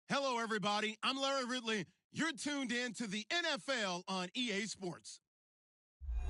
Hello, everybody. I'm Larry Ridley. You're tuned in to the NFL on EA Sports.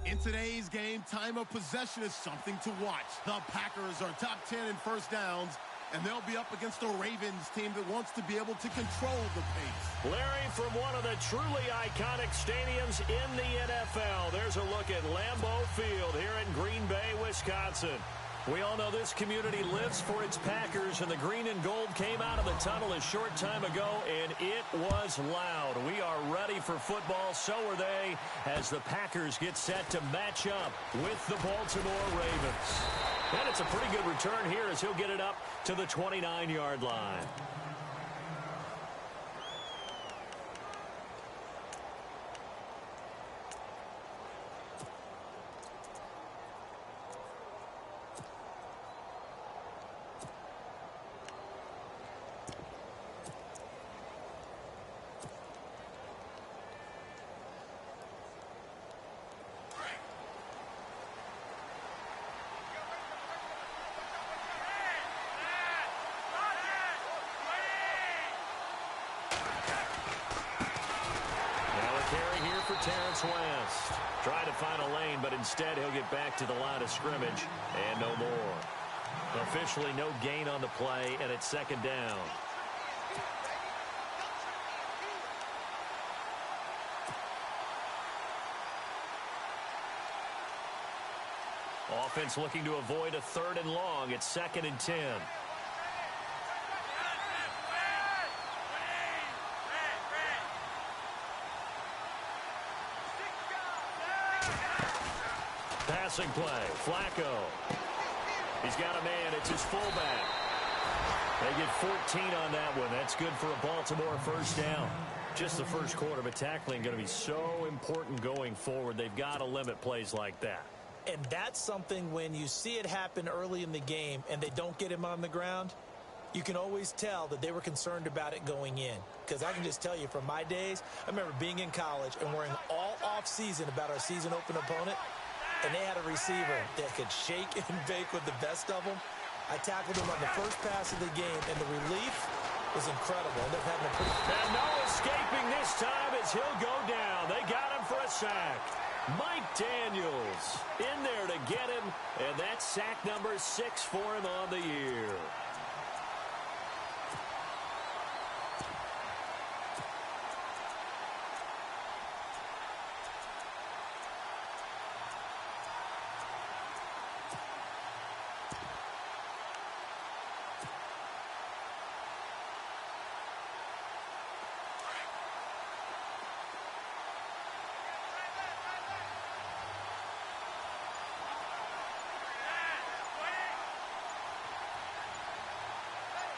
In today's game, time of possession is something to watch. The Packers are top 10 in first downs, and they'll be up against a Ravens team that wants to be able to control the pace. Larry, from one of the truly iconic stadiums in the NFL, there's a look at Lambeau Field here in Green Bay, Wisconsin. We all know this community lives for its Packers, and the green and gold came out of the tunnel a short time ago, and it was loud. We are ready for football, so are they, as the Packers get set to match up with the Baltimore Ravens. And it's a pretty good return here as he'll get it up to the 29-yard line. West. Try to find a lane, but instead he'll get back to the line of scrimmage and no more. Officially no gain on the play, and it's second down. Offense looking to avoid a 3rd and long. It's 2nd and 10. Passing play, Flacco. He's got a man, it's his fullback. They get 14 on that one. That's good for a Baltimore first down. Just the first quarter, but tackling going to be so important going forward. They've got to limit plays like that. And that's something when you see it happen early in the game and they don't get him on the ground, you can always tell that they were concerned about it going in. Because I can just tell you from my days, I remember being in college and worrying all off-season about our season open opponent. And they had a receiver that could shake and bake with the best of them. I tackled him on the first pass of the game, and the relief was incredible. Ended up having a pretty... And no escaping this time as he'll go down. They got him for a sack. Mike Daniels in there to get him, and that's sack number 6 for him on the year.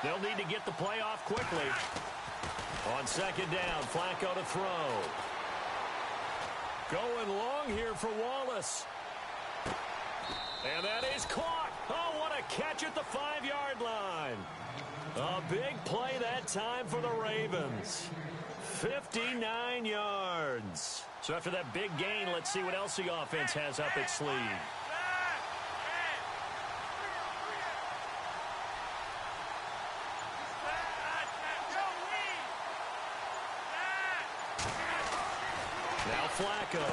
They'll need to get the play off quickly. On 2nd down, Flacco to throw. Going long here for Wallace. And that is caught. Oh, what a catch at the 5-yard line. A big play that time for the Ravens. 59 yards. So after that big gain, let's see what else the offense has up its sleeve. Flacco.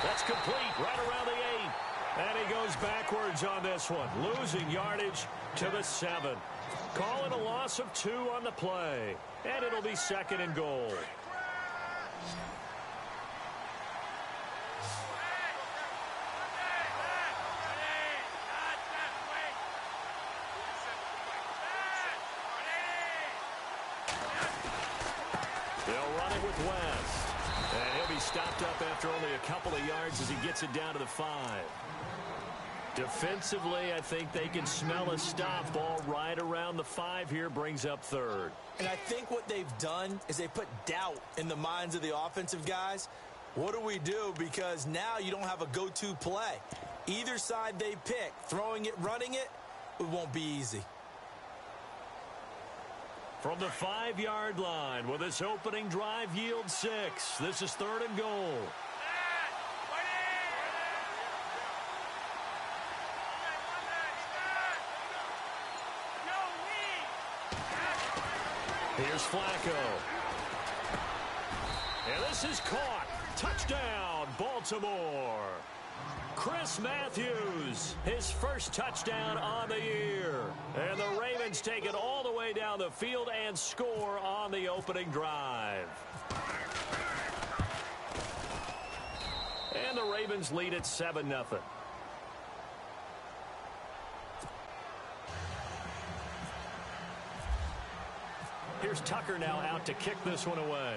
That's complete right around the 8. And he goes backwards on this one. Losing yardage to the 7. Call it a loss of 2 on the play. And it'll be 2nd and goal. They'll run it with West. And he'll be stopped up after only a couple of yards as he gets it down to the 5. Defensively, I think they can smell a stop. Ball right around the 5 here, brings up 3rd. And I think what they've done is they put doubt in the minds of the offensive guys. What do we do? Because now you don't have a go-to play. Either side they pick, throwing it, running it, it won't be easy. From the 5-yard line, will this opening drive yield 6? This is 3rd and goal. Here's Flacco. And this is caught. Touchdown, Baltimore. Chris Matthews, his first touchdown on the year. And the Ravens take it all the way down the field and score on the opening drive. And the Ravens lead at 7-0. Here's Tucker now out to kick this one away.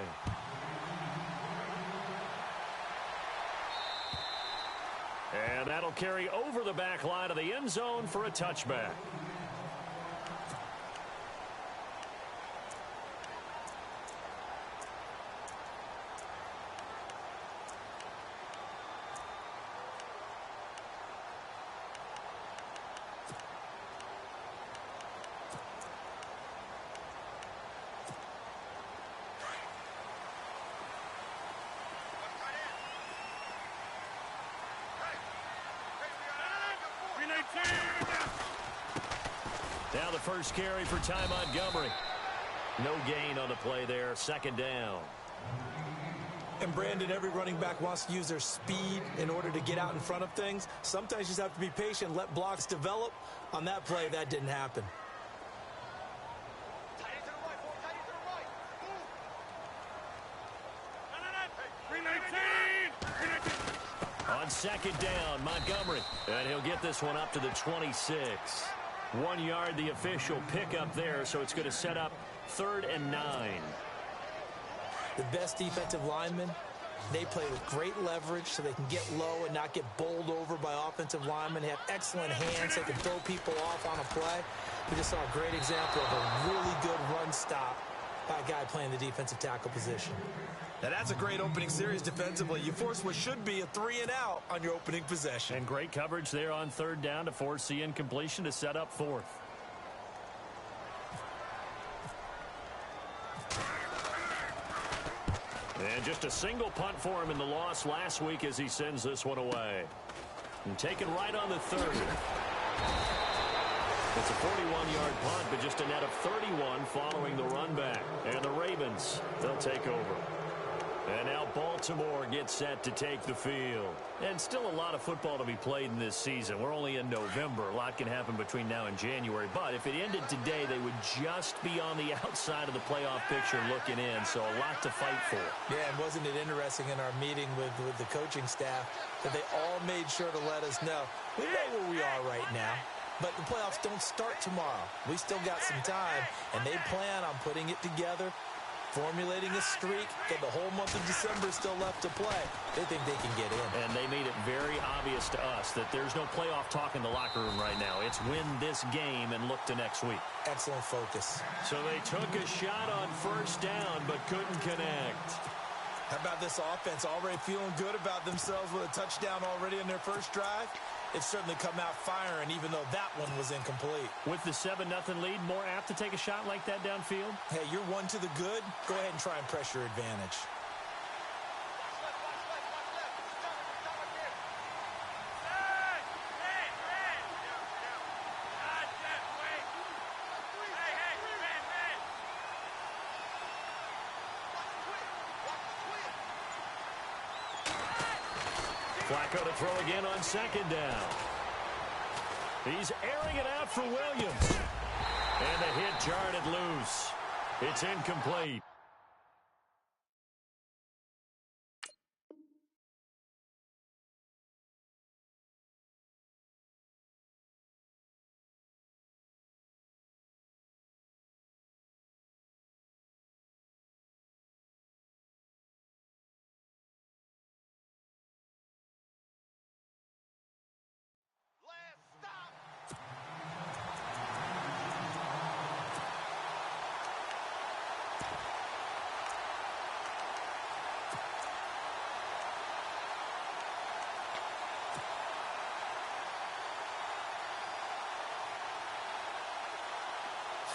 And that'll carry over the back line of the end zone for a touchback. Now the first carry for Ty Montgomery. No gain on the play there. Second down. And Brandon, every running back wants to use their speed in order to get out in front of things. Sometimes you just have to be patient, let blocks develop. On that play, that didn't happen. On second down, Montgomery. And he'll get this one up to the 26. 1 yard, the official pickup there, so it's going to set up 3rd and 9. The best defensive linemen, they play with great leverage so they can get low and not get bowled over by offensive linemen. They have excellent hands. They can throw people off on a play. We just saw a great example of a really good run stop by a guy playing the defensive tackle position. Now that's a great opening series defensively. You force what should be a 3-and-out on your opening possession. And great coverage there on 3rd down to force the incompletion to set up 4th. And just a single punt for him in the loss last week as he sends this one away. And taken right on the 3rd. It's a 41-yard punt, but just a net of 31 following the run back. And the Ravens, they'll take over. And now Baltimore gets set to take the field. And still a lot of football to be played in this season. We're only in November. A lot can happen between now and January. But if it ended today, they would just be on the outside of the playoff picture looking in. So a lot to fight for. Yeah, and wasn't it interesting in our meeting with the coaching staff that they all made sure to let us know, we know where we are right now. But the playoffs don't start tomorrow. We still got some time, and they plan on putting it together, formulating a streak, that the whole month of December is still left to play. They think they can get in. And they made it very obvious to us that there's no playoff talk in the locker room right now. It's win this game and look to next week. Excellent focus. So they took a shot on 1st down but couldn't connect. How about this offense already feeling good about themselves with a touchdown already in their first drive? It's certainly come out firing, even though that one was incomplete. With the 7-0 lead, more apt to take a shot like that downfield? Hey, you're one to the good. Go ahead and try and press your advantage. Flacco to throw again on 2nd down. He's airing it out for Williams. And the hit jarred it loose. It's incomplete.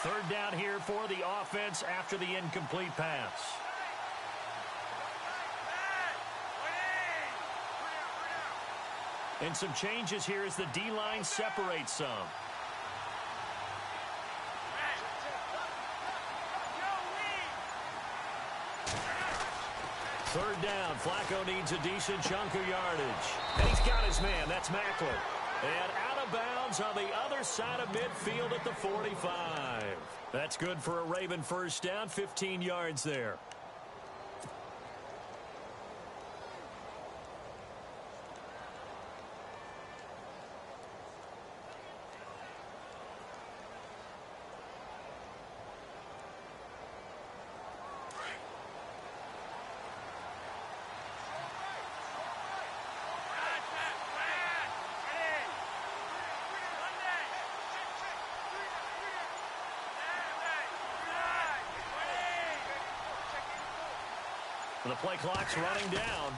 Third down here for the offense after the incomplete pass. And some changes here as the D-line separates some. Third down. Flacco needs a decent chunk of yardage. And he's got his man. That's Macklin. And out of bounds on the other side of midfield at the 45. That's good for a Raven first down. 15 yards there. The play clock's running down.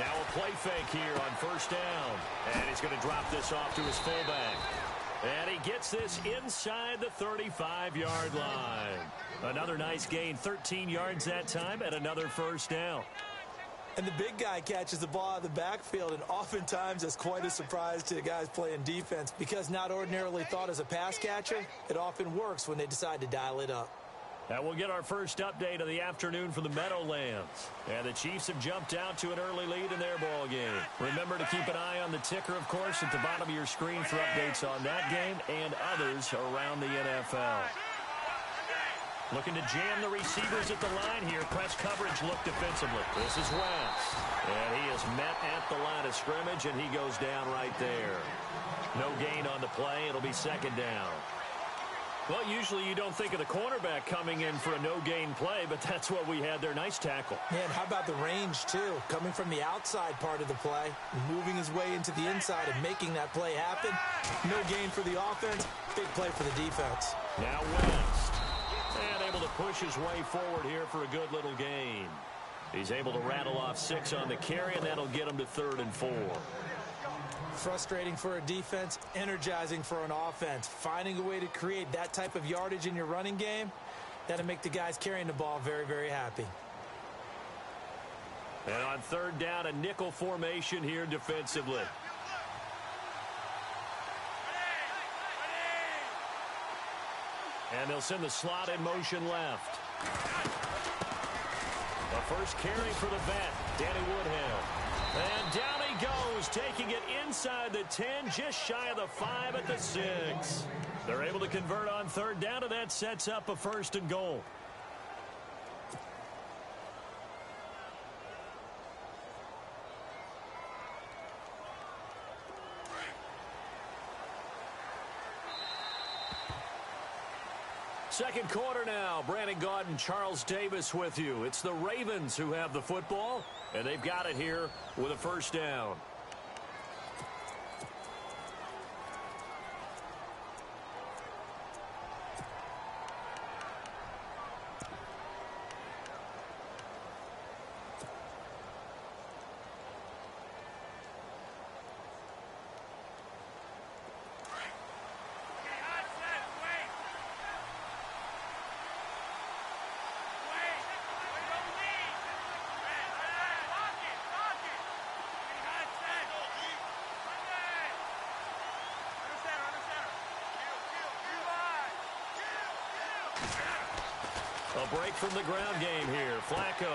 Now a play fake here on first down. And he's going to drop this off to his fullback. And he gets this inside the 35-yard line. Another nice gain, 13 yards that time, and another first down. And the big guy catches the ball out of the backfield, and oftentimes it's quite a surprise to the guys playing defense because not ordinarily thought as a pass catcher, it often works when they decide to dial it up. And we'll get our first update of the afternoon from the Meadowlands. And the Chiefs have jumped out to an early lead in their ball game. Remember to keep an eye on the ticker, of course, at the bottom of your screen for updates on that game and others around the NFL. Looking to jam the receivers at the line here. Press coverage look defensively. This is West. And he is met at the line of scrimmage, and he goes down right there. No gain on the play. It'll be second down. Well, usually you don't think of the cornerback coming in for a no-gain play, but that's what we had there. Nice tackle. Man, how about the range, too? Coming from the outside part of the play, moving his way into the inside and making that play happen. No gain for the offense, big play for the defense. Now West. And able to push his way forward here for a good little gain. He's able to rattle off 6 on the carry, and that'll get him to 3rd and 4. Frustrating for a defense, energizing for an offense. Finding a way to create that type of yardage in your running game, that'll make the guys carrying the ball very, very happy. And on 3rd down, a nickel formation here defensively. And they'll send the slot in motion left. The first carry for the vet, Danny Woodhead. And down he goes, taking it inside the 10, just shy of the 5 at the 6. They're able to convert on 3rd down, and that sets up a 1st and goal. Second quarter now. Brandon Gaudin, Charles Davis with you. It's the Ravens who have the football, and they've got it here with a first down. A break from the ground game here. Flacco.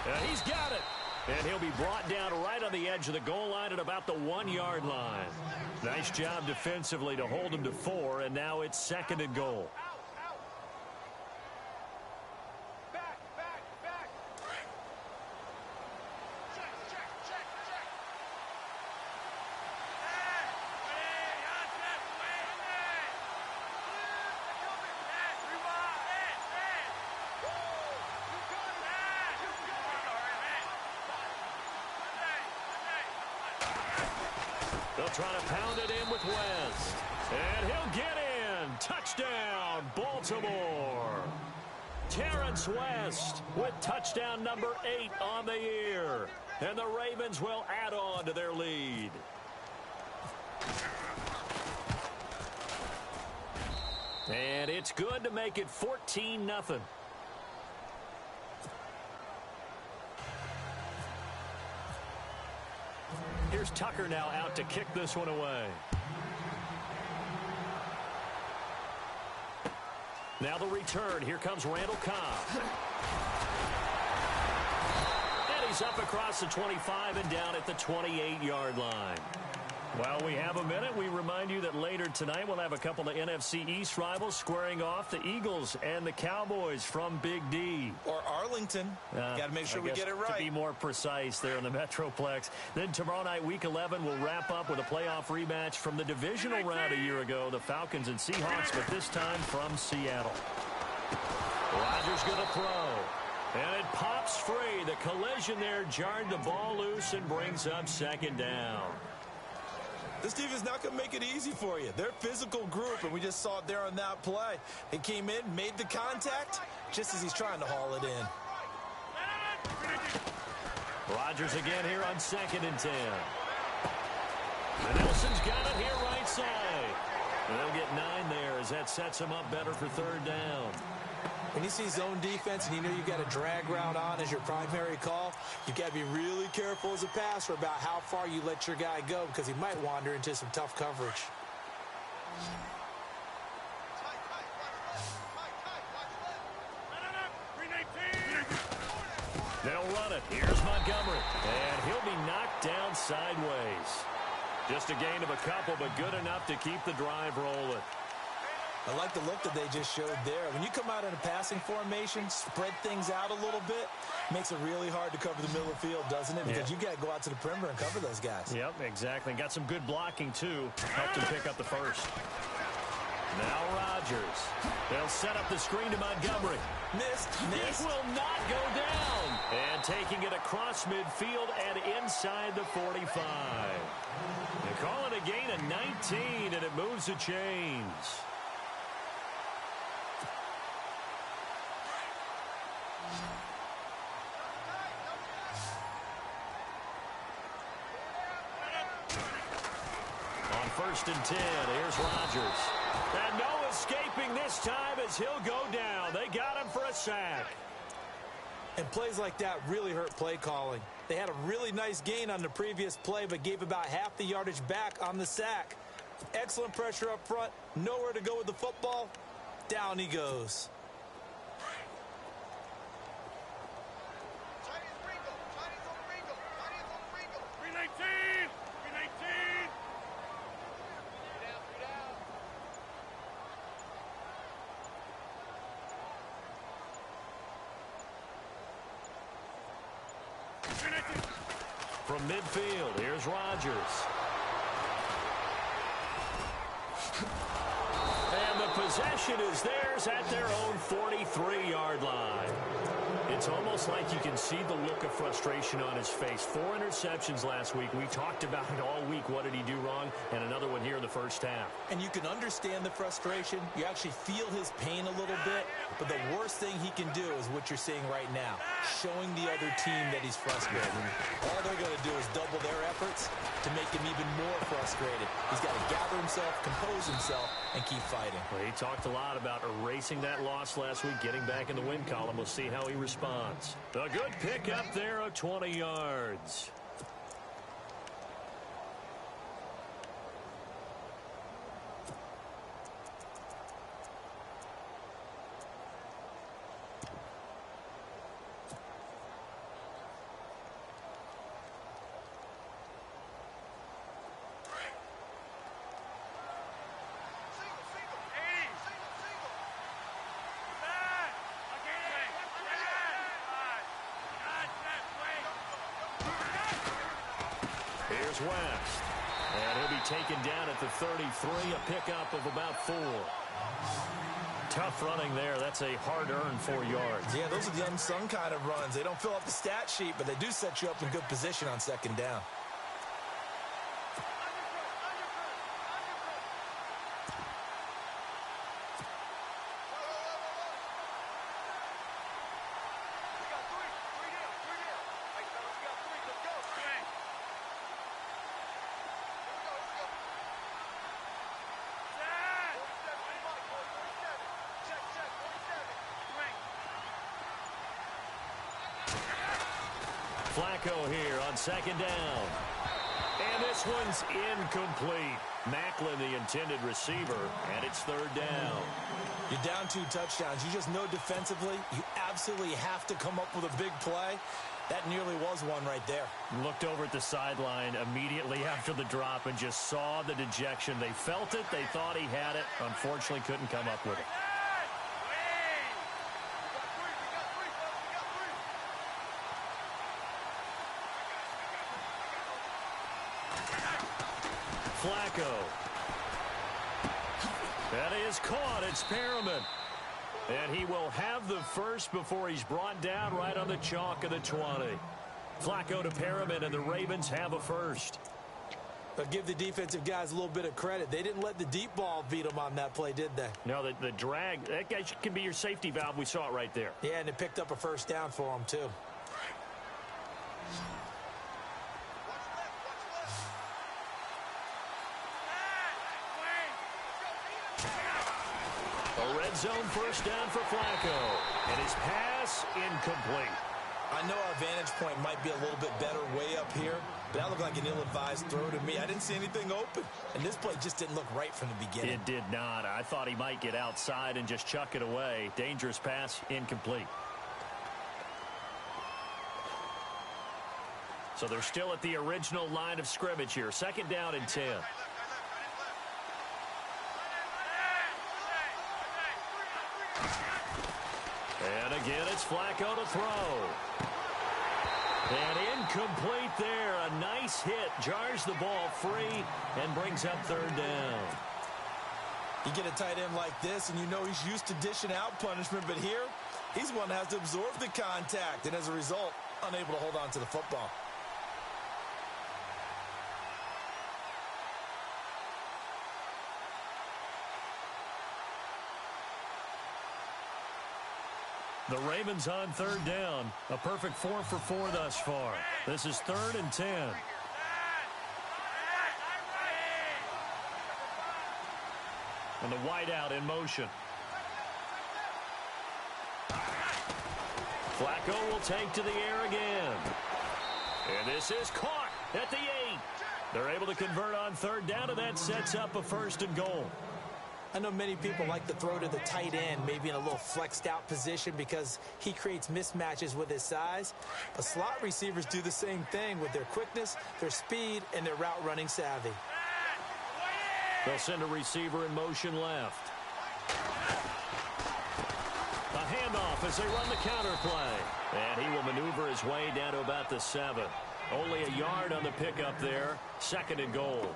And he's got it. And he'll be brought down right on the edge of the goal line at about the 1-yard line. Nice job defensively to hold him to 4, and now it's 2nd and goal. They'll try to pound it in with West. And he'll get in. Touchdown, Baltimore. Terrence West with touchdown number 8 on the year. And the Ravens will add on to their lead. And it's good to make it 14-0. Here's Tucker now out to kick this one away. Now the return. Here comes Randall Cobb. He's up across the 25 and down at the 28-yard line. While we have a minute, we remind you that later tonight we'll have a couple of NFC East rivals squaring off, the Eagles and the Cowboys from Big D. Or Arlington. Got to make sure we get it right. To be more precise there in the Metroplex. Then tomorrow night, Week 11, we'll wrap up with a playoff rematch from the divisional round a year ago, the Falcons and Seahawks, but this time from Seattle. Rodgers going to throw. And it pops free. The collision there jarred the ball loose and brings up second down. This defense is not going to make it easy for you. They're a physical group, and we just saw it there on that play. He came in, made the contact, just as he's trying to haul it in. Rodgers again here on 2nd and 10. And Nelson's got it here right side. And they'll get 9 there as that sets him up better for 3rd down. When you see zone defense and you know you've got a drag route on as your primary call, you've got to be really careful as a passer about how far you let your guy go because he might wander into some tough coverage. They'll run it. Here's Montgomery. And he'll be knocked down sideways. Just a gain of a couple, but good enough to keep the drive rolling. I like the look that they just showed there. When you come out in a passing formation, spread things out a little bit, makes it really hard to cover the middle of the field, doesn't it? Because you got to go out to the perimeter and cover those guys. Yep, exactly. Got some good blocking, too. Helped him pick up the first. Now Rodgers. They'll set up the screen to Montgomery. Missed. It will not go down. And taking it across midfield and inside the 45. They call it a gain of 19, and it moves the chains. On 1st and 10, here's Rodgers. And no escaping this time as he'll go down. They got him for a sack. And plays like that really hurt play calling. They had a really nice gain on the previous play, but gave about half the yardage back on the sack. Excellent pressure up front. Nowhere to go with the football. Down he goes. From midfield, here's Rodgers. And the possession is theirs at their own 43-yard line. It's almost like you can see the look of frustration on his face. 4 interceptions last week. We talked about it all week. What did he do wrong? And another one here in the first half. And you can understand the frustration. You actually feel his pain a little bit. But the worst thing he can do is what you're seeing right now, showing the other team that he's frustrated. All they're going to do is double their efforts to make him even more frustrated. He's got to gather himself, compose himself, and keep fighting. Well, he talked a lot about erasing that loss last week, getting back in the win column. We'll see how he responds. A good pick up there of 20 yards. Here's West. And he'll be taken down at the 33, a pickup of about 4. Tough running there. That's a hard-earned 4 yards. Yeah, those are the unsung kind of runs. They don't fill up the stat sheet, but they do set you up in good position on 2nd down. Flacco here on 2nd down. And this one's incomplete. Macklin, the intended receiver, and it's 3rd down. You're down 2 touchdowns. You just know defensively you absolutely have to come up with a big play. That nearly was one right there. Looked over at the sideline immediately after the drop and just saw the dejection. They felt it. They thought he had it. Unfortunately, couldn't come up with it. Flacco. That is caught. It's Perriman. And he will have the first before he's brought down right on the chalk of the 20. Flacco to Perriman, and the Ravens have a first. But give the defensive guys a little bit of credit. They didn't let the deep ball beat them on that play, did they? No, the drag, that guy can be your safety valve. We saw it right there. Yeah, and it picked up a first down for them, too. A red zone first down for Flacco. And his pass incomplete. I know our vantage point might be a little bit better way up here, but that looked like an ill-advised throw to me. I didn't see anything open, and this play just didn't look right from the beginning. It did not. I thought he might get outside and just chuck it away. Dangerous pass, incomplete. So they're still at the original line of scrimmage here. Second down and 10. And again, it's Flacco to throw. And incomplete there. A nice hit. Jars the ball free and brings up third down. You get a tight end like this, and you know he's used to dishing out punishment, but here, he's one that has to absorb the contact, and as a result, unable to hold on to the football. The Ravens on third down. A perfect 4 for 4 thus far. This is 3rd and 10. And the wideout in motion. Flacco will take to the air again. And this is caught at the 8. They're able to convert on third down, and that sets up a 1st and goal. I know many people like to throw to the tight end, maybe in a little flexed out position because he creates mismatches with his size. But slot receivers do the same thing with their quickness, their speed, and their route running savvy. They'll send a receiver in motion left. A handoff as they run the counter play. And he will maneuver his way down to about the 7. Only a yard on the pickup there. 2nd and goal.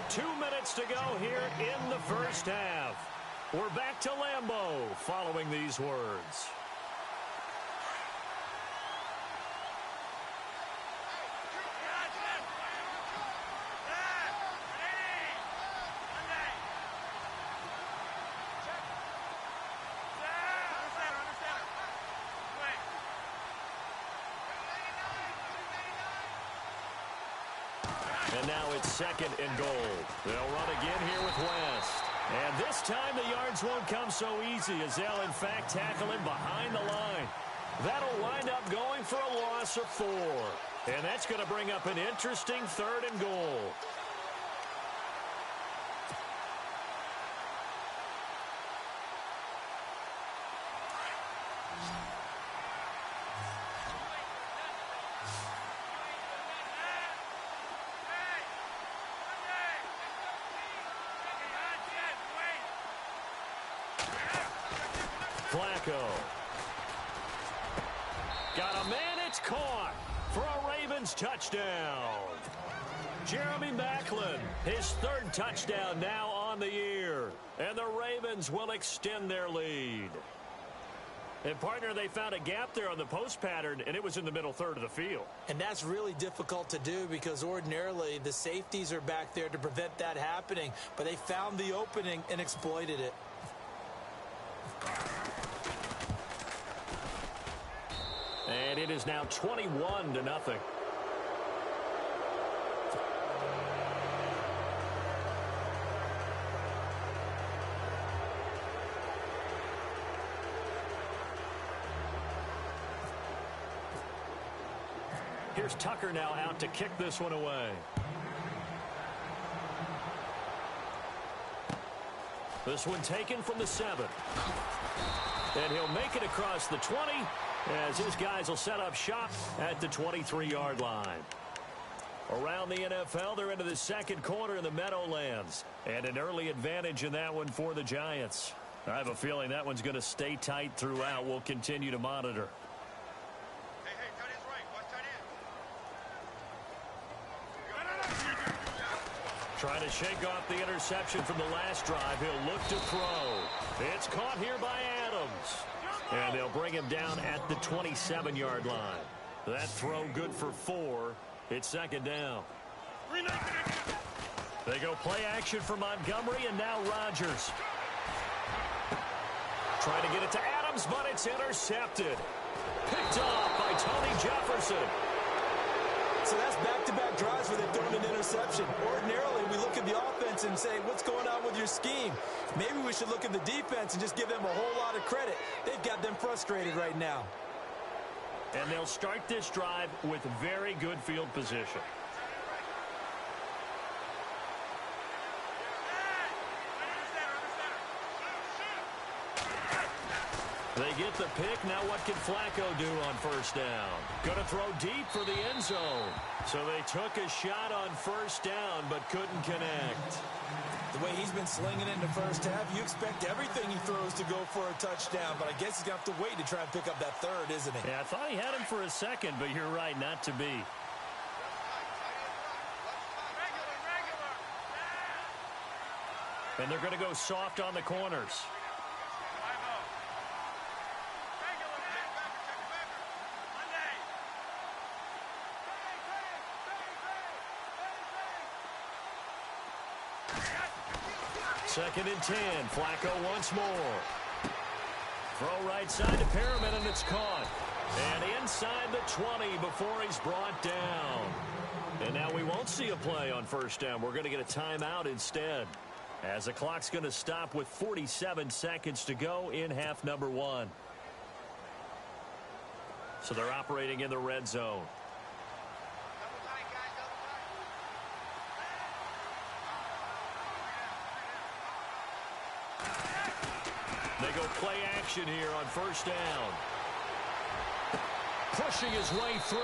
2 minutes to go here in the first half. We're back to Lambeau following these words. And now it's 2nd and goal. They'll run again here with West. And this time the yards won't come so easy as they'll, in fact, tackle him behind the line. That'll wind up going for a loss of 4. And that's going to bring up an interesting 3rd and goal. Flacco. Got a man, it's caught for a Ravens touchdown. Jeremy Maclin, his 3rd touchdown now on the year. And the Ravens will extend their lead. And, partner, they found a gap there on the post pattern, and it was in the middle 3rd of the field. And that's really difficult to do because ordinarily the safeties are back there to prevent that happening. But they found the opening and exploited it. And it is now 21-0. Here's Tucker now out to kick this one away. This one taken from the 7. And he'll make it across the 20 as his guys will set up shop at the 23-yard line. Around the NFL, they're into the second quarter in the Meadowlands. And an early advantage in that one for the Giants. I have a feeling that one's going to stay tight throughout. We'll continue to monitor. Hey, tight end's right. Watch tight end. Trying to shake off the interception from the last drive. He'll look to throw. It's caught here by Adams. And they'll bring him down at the 27-yard line. That throw good for 4. It's second down. They go play action for Montgomery, and now Rodgers. Trying to get it to Adams, but it's intercepted. Picked off by Tony Jefferson. So that's back-to-back drives where they've thrown an interception. Ordinarily, we look at the offense and say, what's going on with your scheme? Maybe we should look at the defense and just give them a whole lot of credit. They've got them frustrated right now. And they'll start this drive with very good field position. They get the pick. Now what can Flacco do on first down? Going to throw deep for the end zone. So they took a shot on first down but couldn't connect. The way he's been slinging it in the first half, you expect everything he throws to go for a touchdown, but I guess he's going to have to wait to try and pick up that third, isn't he? Yeah, I thought he had him for a second, but you're right, not to be. And they're going to go soft on the corners. Second and 10. Flacco once more. Throw right side to Perriman, and it's caught. And inside the 20 before he's brought down. And now we won't see a play on first down. We're going to get a timeout instead, as the clock's going to stop with 47 seconds to go in half number 1. So they're operating in the red zone. They go play action here on first down. Pushing his way through.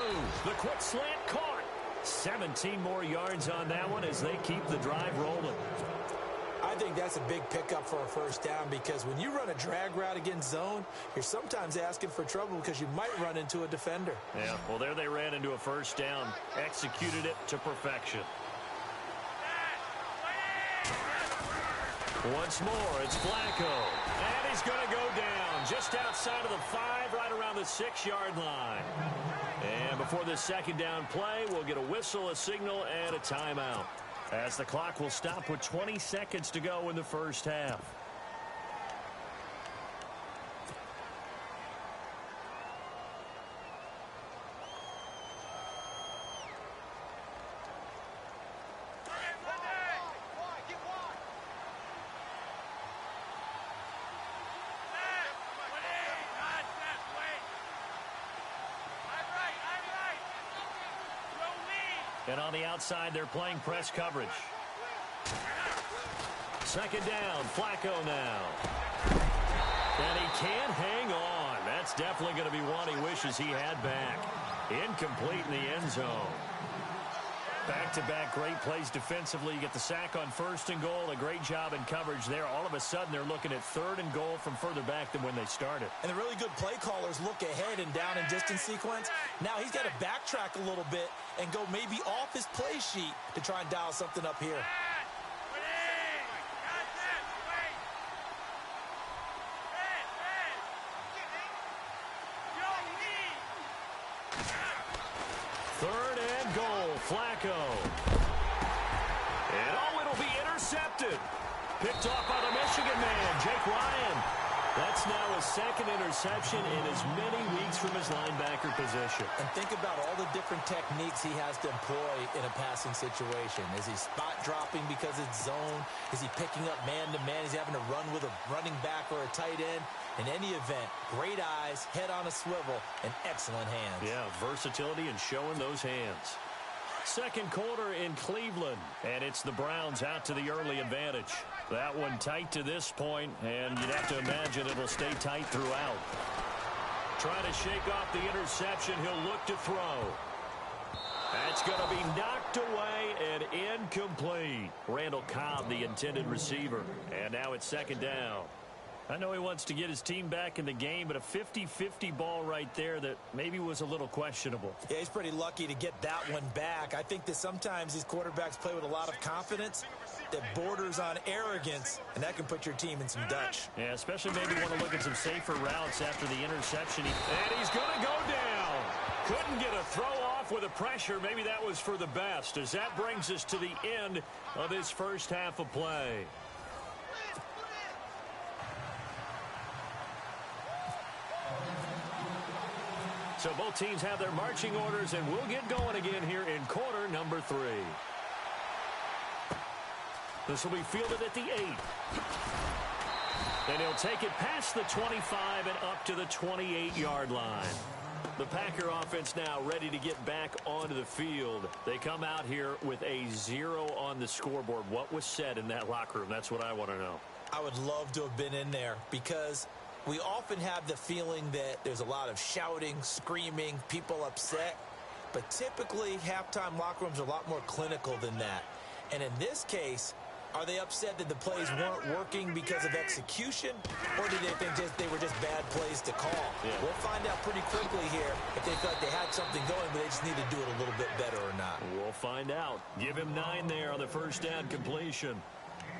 The quick slant caught. 17 more yards on that one as they keep the drive rolling. I think that's a big pickup for a first down, because when you run a drag route against zone, you're sometimes asking for trouble because you might run into a defender. Yeah, well, there they ran into a first down. Executed it to perfection. Once more, it's Flacco. And he's going to go down just outside of the 5, right around the 6-yard line. And before this second down play, we'll get a whistle, a signal, and a timeout, as the clock will stop with 20 seconds to go in the first half. And on the outside, they're playing press coverage. Second down, Flacco now. And he can't hang on. That's definitely going to be one he wishes he had back. Incomplete in the end zone. Back-to-back great plays defensively. You get the sack on first and goal. A great job in coverage there. All of a sudden, they're looking at third and goal from further back than when they started. And the really good play callers look ahead and down and distance sequence. Now he's got to backtrack a little bit and go maybe off his play sheet to try and dial something up here. Third and goal, Flacco. And it'll be intercepted. Picked off by the Michigan man, Jake Ryan. That's now his second interception in as many weeks from his linebacker position. And think about all the different techniques he has to employ in a passing situation. Is he spot dropping because it's zone? Is he picking up man-to-man? Is he having to run with a running back or a tight end? In any event, great eyes, head on a swivel, and excellent hands. Yeah, versatility and showing those hands. Second quarter in Cleveland, and it's the Browns out to the early advantage. That one tight to this point, and you'd have to imagine it'll stay tight throughout. Trying to shake off the interception. He'll look to throw. That's going to be knocked away and incomplete. Randall Cobb, the intended receiver. And now it's second down. I know he wants to get his team back in the game, but a 50-50 ball right there that maybe was a little questionable. Yeah, he's pretty lucky to get that one back. I think that sometimes these quarterbacks play with a lot of confidence that borders on arrogance, and that can put your team in some Dutch. Yeah, especially maybe want to look at some safer routes after the interception. And he's going to go down. Couldn't get a throw off with the pressure. Maybe that was for the best, as that brings us to the end of this first half of play. So both teams have their marching orders, and we'll get going again here in quarter number 3. This will be fielded at the 8. And he'll take it past the 25 and up to the 28-yard line. The Packer offense now ready to get back onto the field. They come out here with a 0 on the scoreboard. What was said in that locker room? That's what I want to know. I would love to have been in there, because we often have the feeling that there's a lot of shouting, screaming, people upset. But typically, halftime locker rooms are a lot more clinical than that. And in this case, are they upset that the plays weren't working because of execution, or do they think they were just bad plays to call? Yeah. We'll find out pretty quickly here if they feel like they had something going, but they just need to do it a little bit better or not. We'll find out. Give him 9 there on the first down completion.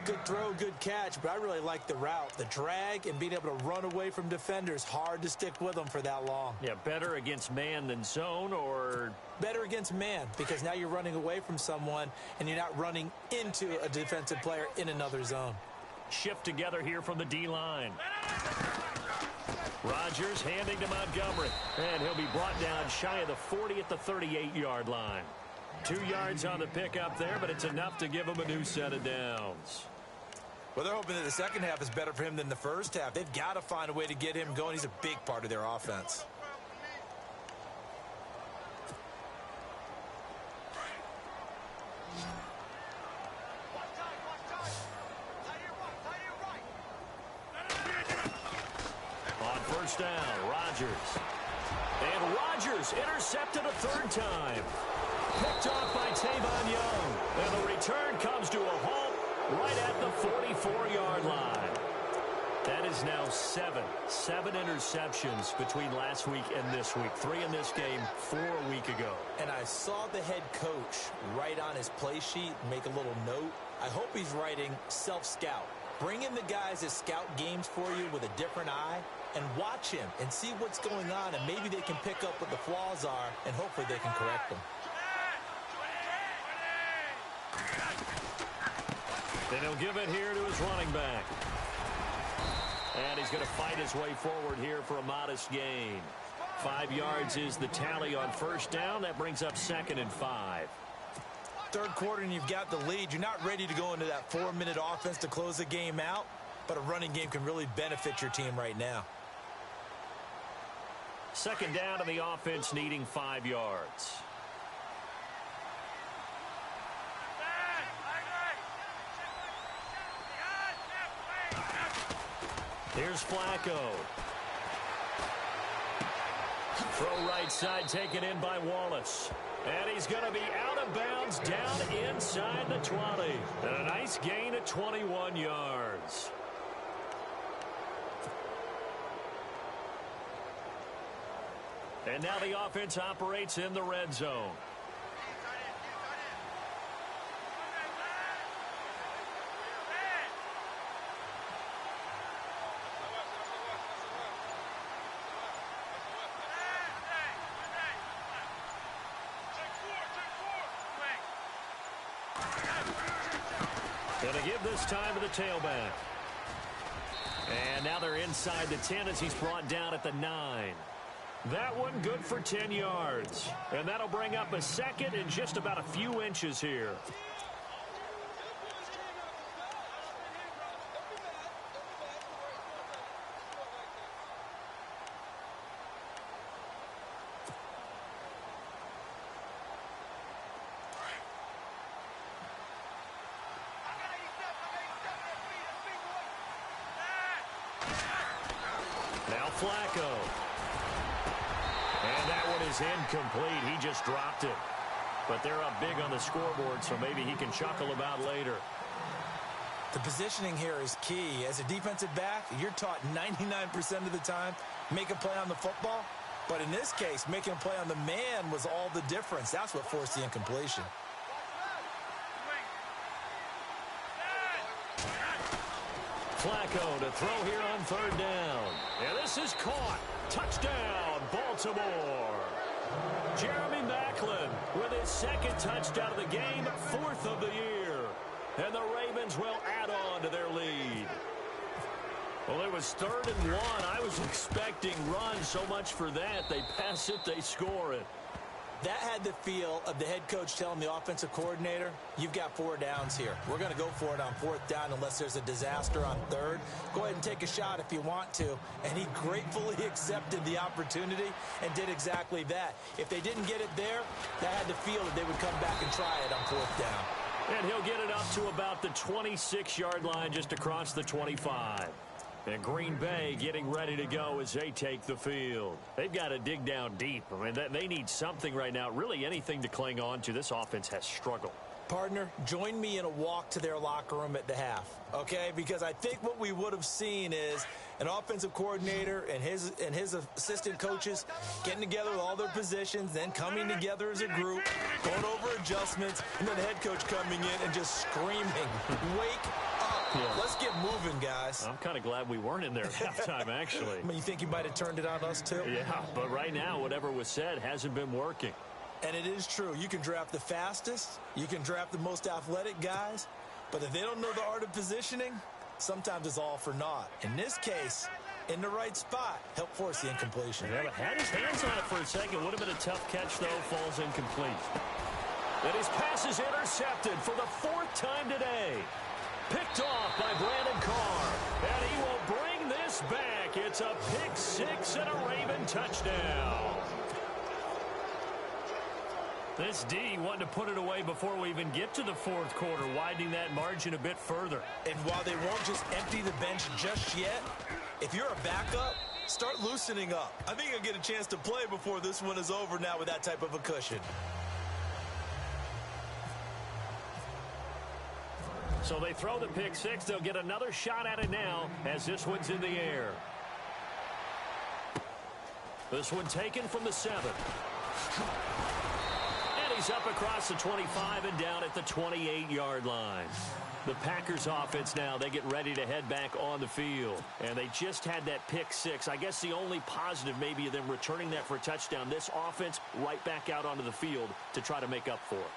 Good throw, good catch, but I really like the route. The drag and being able to run away from defenders, hard to stick with them for that long. Yeah, better against man than zone, or better against man, because now you're running away from someone and you're not running into a defensive player in another zone. Shift together here from the D-line. Rodgers handing to Montgomery, and he'll be brought down shy of the 40 at the 38-yard line. 2 yards on the pickup there, but it's enough to give him a new set of downs. Well, they're hoping that the second half is better for him than the first half. They've got to find a way to get him going. He's a big part of their offense. On first down, Rodgers. And Rodgers intercepted a third time. Picked off by Tavon Young. And the return comes to a halt right at the 44-yard line. That is now 7 interceptions between last week and this week. 3 in this game, 4 a week ago. And I saw the head coach write on his play sheet, make a little note. I hope he's writing self-scout. Bring in the guys that scout games for you with a different eye and watch him and see what's going on, and maybe they can pick up what the flaws are, and hopefully they can correct them. And he'll give it here to his running back. And he's going to fight his way forward here for a modest gain. 5 yards is the tally on first down. That brings up 2nd and 5. Third quarter and you've got the lead. You're not ready to go into that 4-minute offense to close the game out, but a running game can really benefit your team right now. Second down and the offense needing 5 yards. Here's Flacco. Throw right side taken in by Wallace. And he's going to be out of bounds down inside the 20. And a nice gain of 21 yards. And now the offense operates in the red zone. Going to give this time to the tailback. And now they're inside the 10 as he's brought down at the 9. That one good for 10 yards. And that'll bring up a second in just about a few inches here. Now Flacco. And that one is incomplete. He just dropped it. But they're up big on the scoreboard, so maybe he can chuckle about later. The positioning here is key. As a defensive back, you're taught 99% of the time, make a play on the football. But in this case, making a play on the man was all the difference. That's what forced the incompletion. Flacco to throw here on third down. And this is caught. Touchdown, Baltimore. Jeremy Maclin with his second touchdown of the game, fourth of the year. And the Ravens will add on to their lead. Well, it was 3rd and 1. I was expecting runs, so much for that. They pass it, they score it. That had the feel of the head coach telling the offensive coordinator, you've got 4 downs here. We're going to go for it on 4th down unless there's a disaster on 3rd. Go ahead and take a shot if you want to. And he gratefully accepted the opportunity and did exactly that. If they didn't get it there, that had the feel that they would come back and try it on 4th down. And he'll get it up to about the 26-yard line, just across the 25. And Green Bay getting ready to go as they take the field. They've got to dig down deep. I mean, they need something right now, really anything to cling on to. This offense has struggled. Partner, join me in a walk to their locker room at the half, okay? Because I think what we would have seen is an offensive coordinator and his assistant coaches getting together with all their positions, then coming together as a group, going over adjustments, and then the head coach coming in and just screaming, wake up. Yeah. Let's get moving, guys. I'm kind of glad we weren't in there at halftime, actually. I mean, you think you might have turned it on us, too? Yeah, but right now, whatever was said hasn't been working. And it is true. You can draft the fastest. You can draft the most athletic guys. But if they don't know the art of positioning, sometimes it's all for naught. In this case, in the right spot, help force the incompletion. Yeah, but had his hands on it for a second. Would have been a tough catch, though. Falls incomplete. And his pass is intercepted for the 4th time today. Picked off by Brandon Carr. And he will bring this back. It's a pick 6 and a Raven touchdown. This D wanted to put it away before we even get to the 4th quarter, widening that margin a bit further. And while they won't just empty the bench just yet, if you're a backup, start loosening up. I think you'll get a chance to play before this one is over now with that type of a cushion. So they throw the pick 6. They'll get another shot at it now as this one's in the air. This one taken from the 7. And he's up across the 25 and down at the 28-yard line. The Packers offense now, they get ready to head back on the field. And they just had that pick 6. I guess the only positive maybe of them returning that for a touchdown. This offense right back out onto the field to try to make up for it.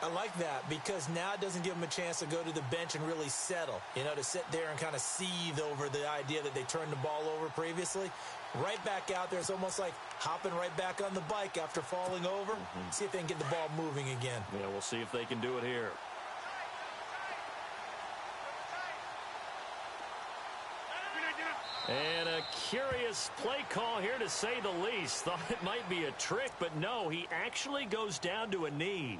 I like that because now it doesn't give them a chance to go to the bench and really settle, you know, to sit there and kind of seethe over the idea that they turned the ball over previously. Right back out there, it's almost like hopping right back on the bike after falling over. See if they can get the ball moving again. Yeah, we'll see if they can do it here. And a curious play call here, to say the least. Thought it might be a trick, but no, he actually goes down to a knee.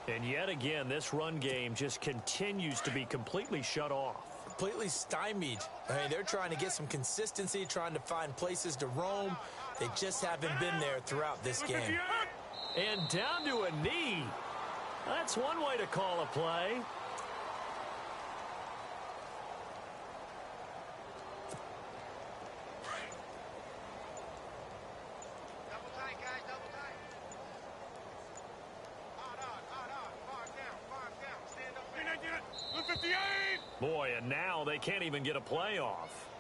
And yet again, this run game just continues to be completely shut off. Completely stymied. I mean, they're trying to get some consistency, trying to find places to roam. They just haven't been there throughout this game. And down to a knee. That's one way to call a play. Boy, and now they can't even get a play off.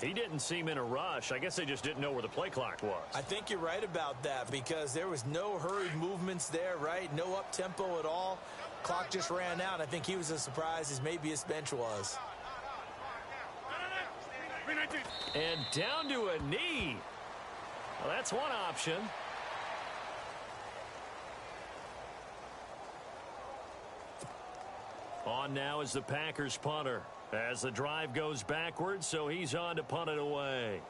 He didn't seem in a rush. I guess they just didn't know where the play clock was. I think you're right about that because there was no hurried movements there, right? No up-tempo at all. Clock just ran out. I think he was as surprised as maybe his bench was. And down to a knee. Well, that's one option. On now is the Packers punter as the drive goes backwards, so he's on to punt it away.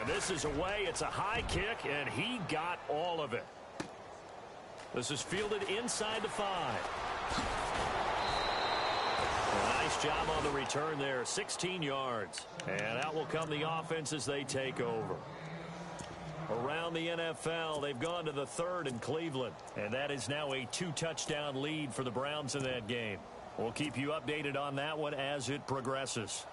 And this is away. It's a high kick, and he got all of it. This is fielded inside the 5. Nice job on the return there. 16 yards. And out will come the offense as they take over. Around the NFL, they've gone to the 3rd in Cleveland. And that is now a 2-touchdown lead for the Browns in that game. We'll keep you updated on that one as it progresses.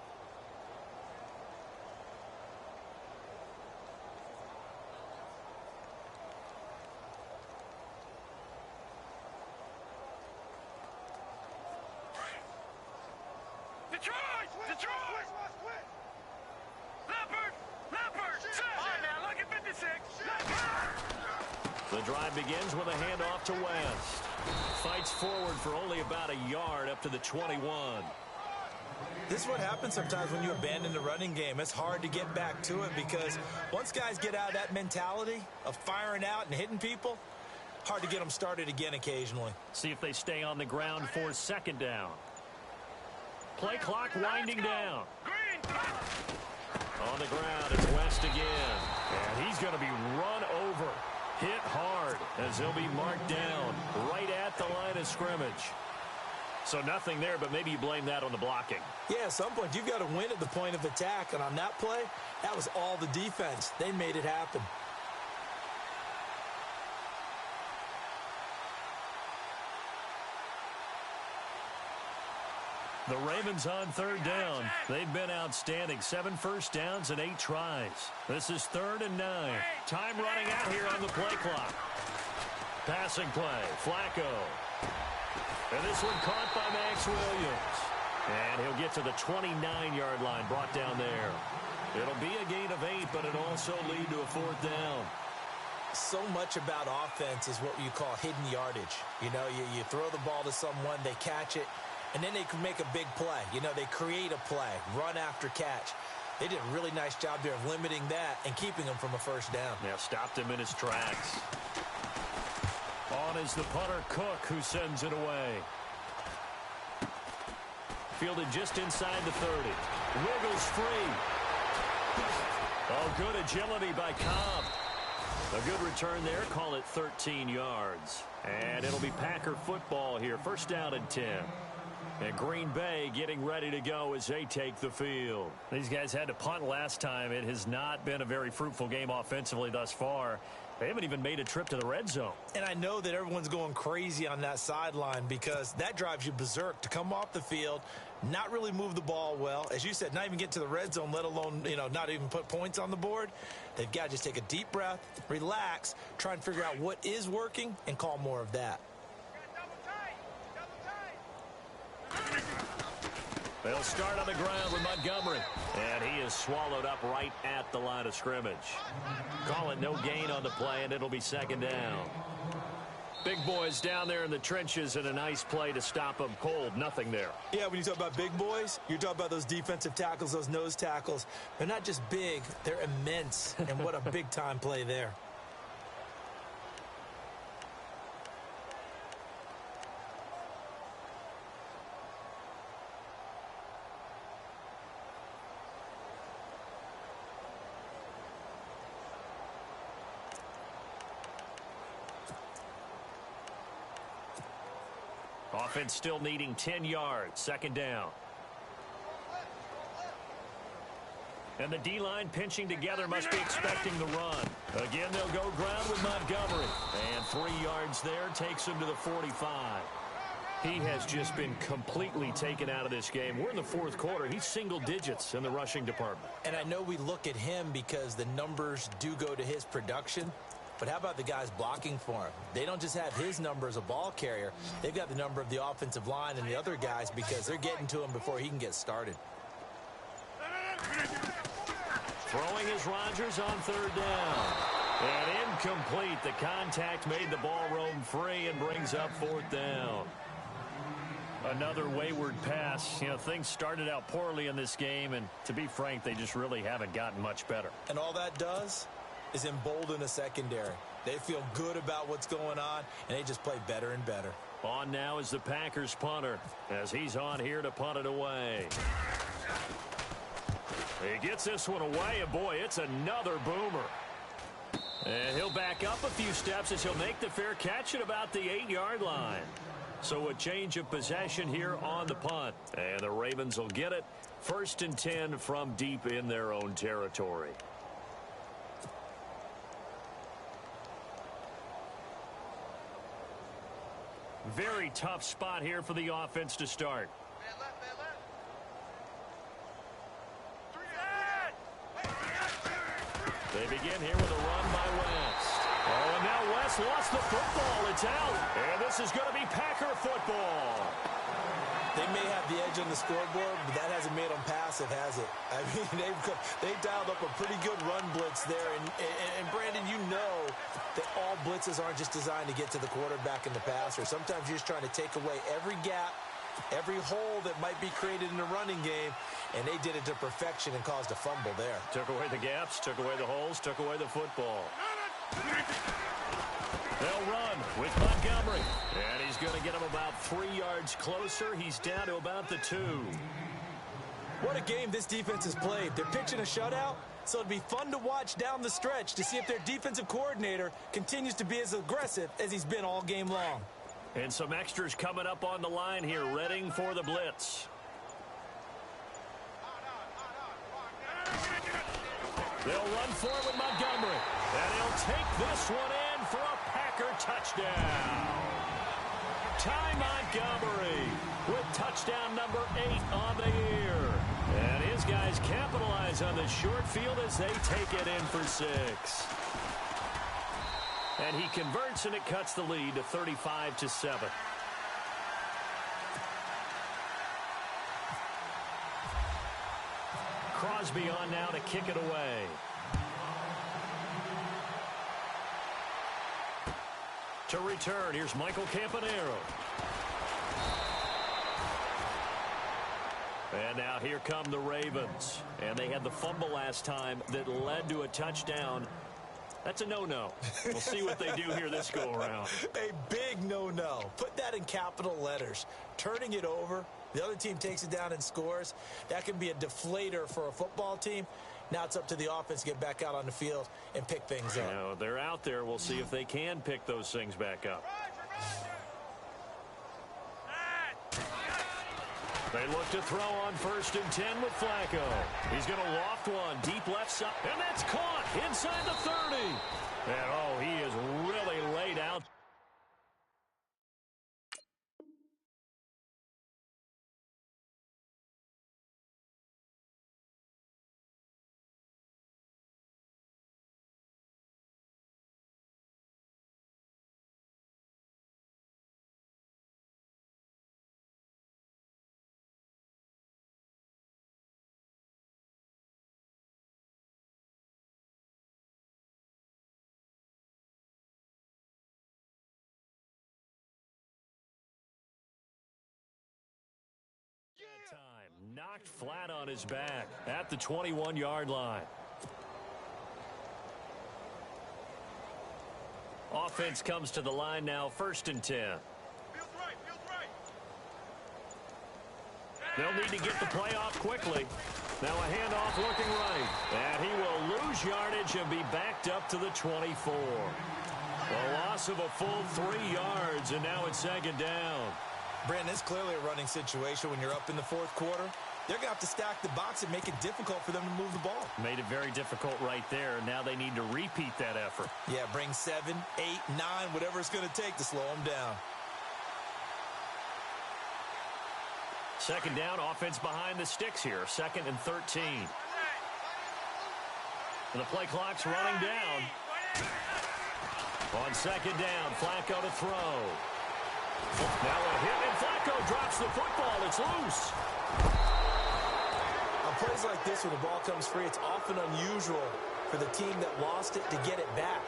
The drive begins with a handoff to West. Fights forward for only about a yard up to the 21. This is what happens sometimes when you abandon the running game. It's hard to get back to it because once guys get out of that mentality of firing out and hitting people, hard to get them started again occasionally. See if they stay on the ground for 2nd down. Play clock winding down. On the ground, it's West again. And he's going to be run over. Hit hard as he'll be marked down right at the line of scrimmage. So nothing there, but maybe you blame that on the blocking. Yeah, at some point, you've got to win at the point of attack. And on that play, that was all the defense. They made it happen. The Ravens on 3rd down. They've been outstanding. 7 first downs and 8 tries. This is 3rd and 9. Time running out here on the play clock. Passing play. Flacco. And this one caught by Max Williams. And he'll get to the 29-yard line, brought down there. It'll be a gain of 8, but it'll also lead to a 4th down. So much about offense is what you call hidden yardage. You know, you throw the ball to someone, they catch it, and then they can make a big play. You know, they create a play, run after catch. They did a really nice job there of limiting that and keeping him from a 1st down. Yeah, stopped him in his tracks. On is the punter, Cook, who sends it away. Fielded just inside the 30. Wiggles free. Oh, good agility by Cobb. A good return there. Call it 13 yards. And it'll be Packer football here. 1st down and 10. And Green Bay getting ready to go as they take the field. These guys had to punt last time. It has not been a very fruitful game offensively thus far. They haven't even made a trip to the red zone. And I know that everyone's going crazy on that sideline because that drives you berserk to come off the field, not really move the ball well. As you said, not even get to the red zone, let alone, not even put points on the board. They've got to just take a deep breath, relax, try and figure out what is working, and call more of that. They'll start on the ground with Montgomery. And he is swallowed up right at the line of scrimmage. Call it no gain on the play, and it'll be 2nd down. Big boys down there in the trenches, and a nice play to stop them cold. Nothing there. Yeah, when you talk about big boys, you're talking about those defensive tackles, those nose tackles. They're not just big, they're immense. And what a big-time play there. Offense still needing 10 yards. 2nd down. And the D-line pinching together, must be expecting the run. Again, they'll go ground with Montgomery. And 3 yards there takes him to the 45. He has just been completely taken out of this game. We're in the 4th quarter. He's single digits in the rushing department. And I know we look at him because the numbers do go to his production. But how about the guys blocking for him? They don't just have his number as a ball carrier. They've got the number of the offensive line and the other guys because they're getting to him before he can get started. Throwing is Rodgers on 3rd down. And incomplete. The contact made the ball roam free and brings up 4th down. Another wayward pass. Things started out poorly in this game, and to be frank, they just really haven't gotten much better. And all that does is embolden a secondary. They feel good about what's going on, and they just play better and better. On now is the Packers punter, as he's on here to punt it away. He gets this one away, and boy, it's another boomer. And he'll back up a few steps as he'll make the fair catch at about the 8-yard line. So a change of possession here on the punt. And the Ravens will get it. 1st and 10 from deep in their own territory. Very tough spot here for the offense to start. They begin here with a run by West. Oh, and now West lost the football. It's out. And this is going to be Packer football. They may have the edge on the scoreboard, but that hasn't made them passive, has it? I mean, they've dialed up a pretty good run blitz there. And Brandon, you know that all blitzes aren't just designed to get to the quarterback and the passer. Sometimes you're just trying to take away every gap, every hole that might be created in the running game, and they did it to perfection and caused a fumble there. Took away the gaps, took away the holes, took away the football. They'll run with Montgomery. And he's going to get him about 3 yards closer. He's down to about the 2. What a game this defense has played. They're pitching a shutout, so it'd be fun to watch down the stretch to see if their defensive coordinator continues to be as aggressive as he's been all game long. And some extras coming up on the line here, readying for the blitz. They'll run forward with Montgomery. And he'll take this one in for a Packer touchdown. Ty Montgomery with touchdown number 8 on the year. And his guys capitalize on the short field as they take it in for 6. And he converts, and it cuts the lead to 35-7. Crosby on now to kick it away. To return, here's Michael Campanero. And now here come the Ravens. And they had the fumble last time that led to a touchdown. That's a no-no. We'll see what they do here this go-around. A big no-no. Put that in capital letters. Turning it over, the other team takes it down and scores. That can be a deflator for a football team. Now it's up to the offense to get back out on the field and pick things up. Now, they're out there. We'll see if they can pick those things back up. They look to throw on 1st and 10 with Flacco. He's going to loft one deep left side. And that's caught inside the 30. And, oh, he is really laid out. Time knocked flat on his back at the 21-yard line. Offense comes to the line now, 1st and 10. Feels right. They'll need to get the play off quickly. Now a handoff looking right. And he will lose yardage and be backed up to the 24. A loss of a full 3 yards, and now it's 2nd down. Brandon, it's clearly a running situation when you're up in the 4th quarter. They're going to have to stack the box and make it difficult for them to move the ball. Made it very difficult right there. Now they need to repeat that effort. Yeah, bring 7, 8, 9, whatever it's going to take to slow them down. 2nd down, offense behind the sticks here. 2nd and 13. And the play clock's running down. On 2nd down, Flacco to throw. Now a hit, and Flacco drops the football. It's loose. On plays like this, when the ball comes free, it's often unusual for the team that lost it to get it back.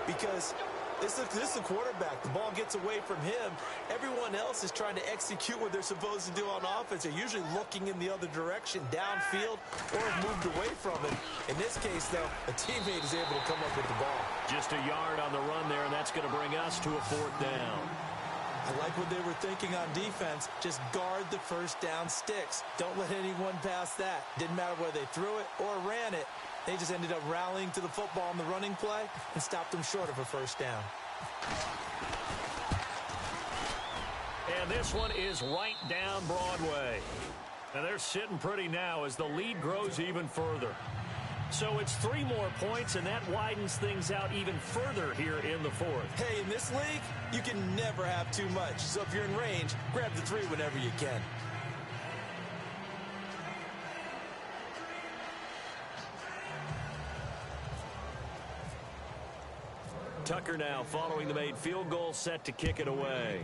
Because this is the quarterback. The ball gets away from him. Everyone else is trying to execute what they're supposed to do on offense. They're usually looking in the other direction, downfield, or have moved away from it. In this case, though, a teammate is able to come up with the ball. Just a yard on the run there, and that's going to bring us to a 4th down. I like what they were thinking on defense. Just guard the first down sticks. Don't let anyone pass that. Didn't matter whether they threw it or ran it. They just ended up rallying to the football on the running play and stopped them short of a first down. And this one is right down Broadway. And they're sitting pretty now as the lead grows even further. So it's 3 more points, and that widens things out even further here in the fourth. Hey, in this league, you can never have too much. So if you're in range, grab the 3 whenever you can. Tucker now following the made field goal, set to kick it away.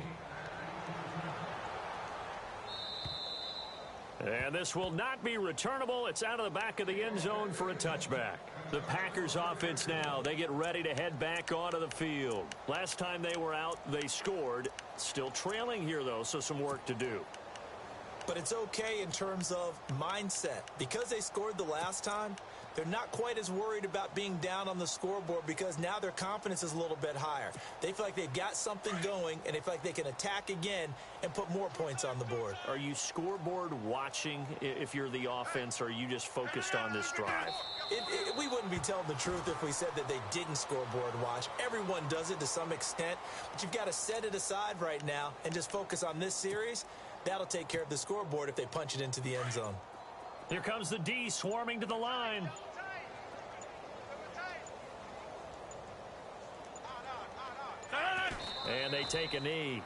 And this will not be returnable. It's out of the back of the end zone for a touchback. The Packers offense now, they get ready to head back onto the field. Last time they were out, they scored. Still trailing here, though, so some work to do. But it's okay in terms of mindset. Because they scored the last time, they're not quite as worried about being down on the scoreboard because now their confidence is a little bit higher. They feel like they've got something going, and they feel like they can attack again and put more points on the board. Are you scoreboard watching if you're the offense, or are you just focused on this drive? We wouldn't be telling the truth if we said that they didn't scoreboard watch. Everyone does it to some extent, but you've got to set it aside right now and just focus on this series. That'll take care of the scoreboard if they punch it into the end zone. Here comes the D swarming to the line. And they take a knee.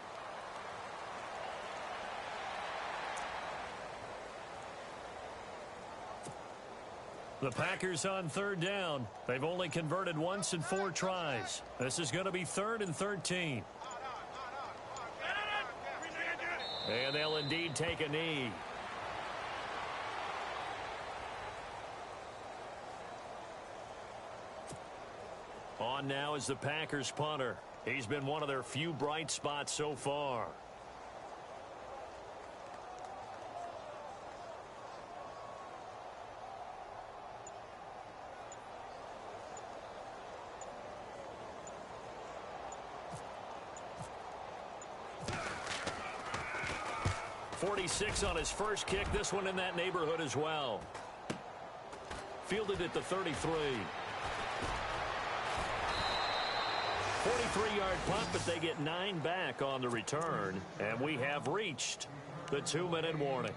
The Packers on 3rd down. They've only converted once in 4 tries. This is going to be 3rd and 13. And they'll indeed take a knee. On now is the Packers punter. He's been one of their few bright spots so far. .46 on his first kick. This one in that neighborhood as well. Fielded at the 33. 43-yard punt, but they get 9 back on the return. And we have reached the 2-minute warning.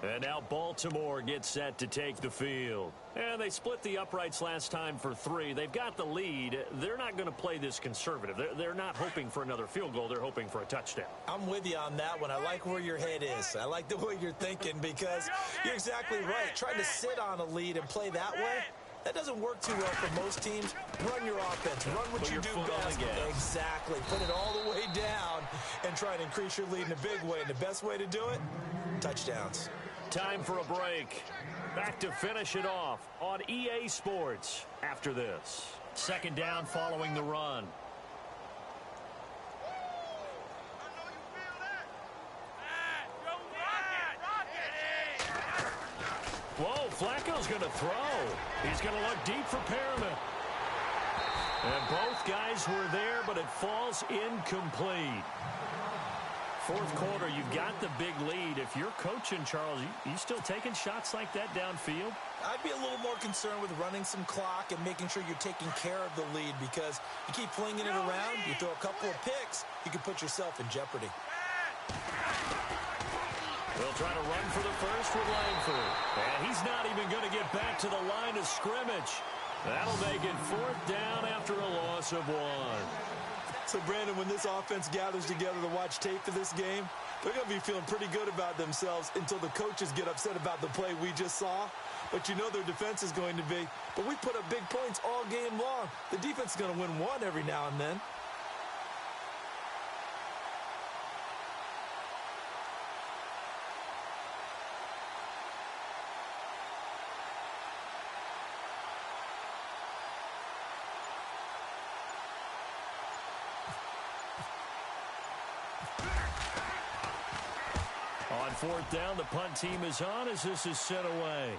And now Baltimore gets set to take the field. And they split the uprights last time for 3. They've got the lead. They're not going to play this conservative. They're not hoping for another field goal. They're hoping for a touchdown. I'm with you on that one. I like where your head is. I like the way you're thinking because you're exactly right. Trying to sit on a lead and play that way, that doesn't work too well for most teams. Run your offense. Run what you do best. Exactly. Put it all the way down and try to increase your lead in a big way. And the best way to do it, touchdowns. Time for a break. Back to finish it off on EA Sports after this. 2nd down following the run. Whoa, Flacco's going to throw. He's going to look deep for Perriman. And both guys were there, but it falls incomplete. 4th quarter, you've got the big lead. If you're coaching, Charles, you still taking shots like that downfield? I'd be a little more concerned with running some clock and making sure you're taking care of the lead because you keep flinging it around, you throw a couple of picks, you can put yourself in jeopardy. They'll try to run for the first with Langford. And he's not even going to get back to the line of scrimmage. That'll make it 4th down after a loss of 1. So, Brandon, when this offense gathers together to watch tape for this game, they're going to be feeling pretty good about themselves until the coaches get upset about the play we just saw. But you know their defense is going to be. But we put up big points all game long. The defense is going to win one every now and then. On 4th down, the punt team is on as this is sent away.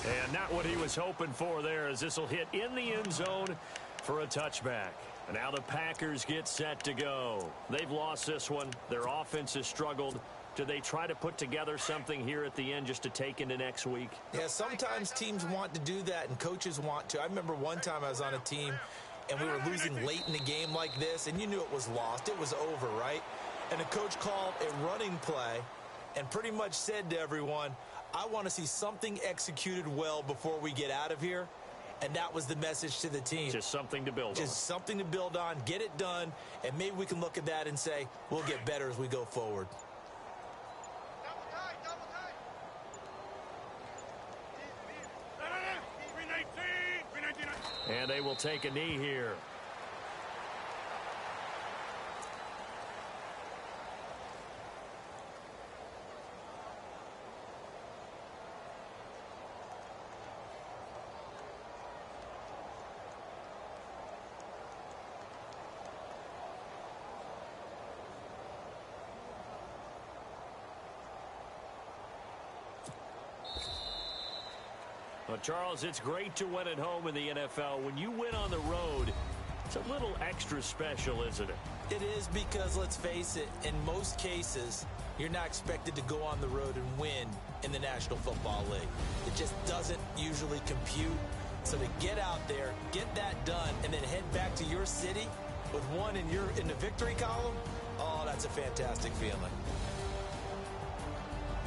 And not what he was hoping for there as this will hit in the end zone for a touchback. And now the Packers get set to go. They've lost this one. Their offense has struggled. Do they try to put together something here at the end just to take into next week? Yeah, sometimes teams want to do that and coaches want to. I remember one time I was on a team and we were losing late in the game like this, and you knew it was lost. It was over, right? And the coach called a running play and pretty much said to everyone, I want to see something executed well before we get out of here. And that was the message to the team. Just something to build on. Just something to build on, get it done, and maybe we can look at that and say, we'll get better as we go forward. Double tight, double tight. And they will take a knee here. Well, Charles, it's great to win at home in the NFL. When you win on the road, it's a little extra special, isn't it? It is, because, let's face it, in most cases, you're not expected to go on the road and win in the National Football League. It just doesn't usually compute. So to get out there, get that done, and then head back to your city with one in the victory column, oh, that's a fantastic feeling.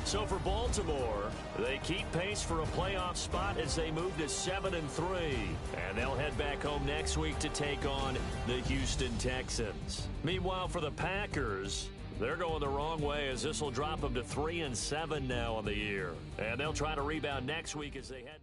So for Baltimore, they keep pace for a playoff spot as they move to 7-3. And they'll head back home next week to take on the Houston Texans. Meanwhile, for the Packers, they're going the wrong way as this will drop them to 3-7 now on the year. And they'll try to rebound next week as they head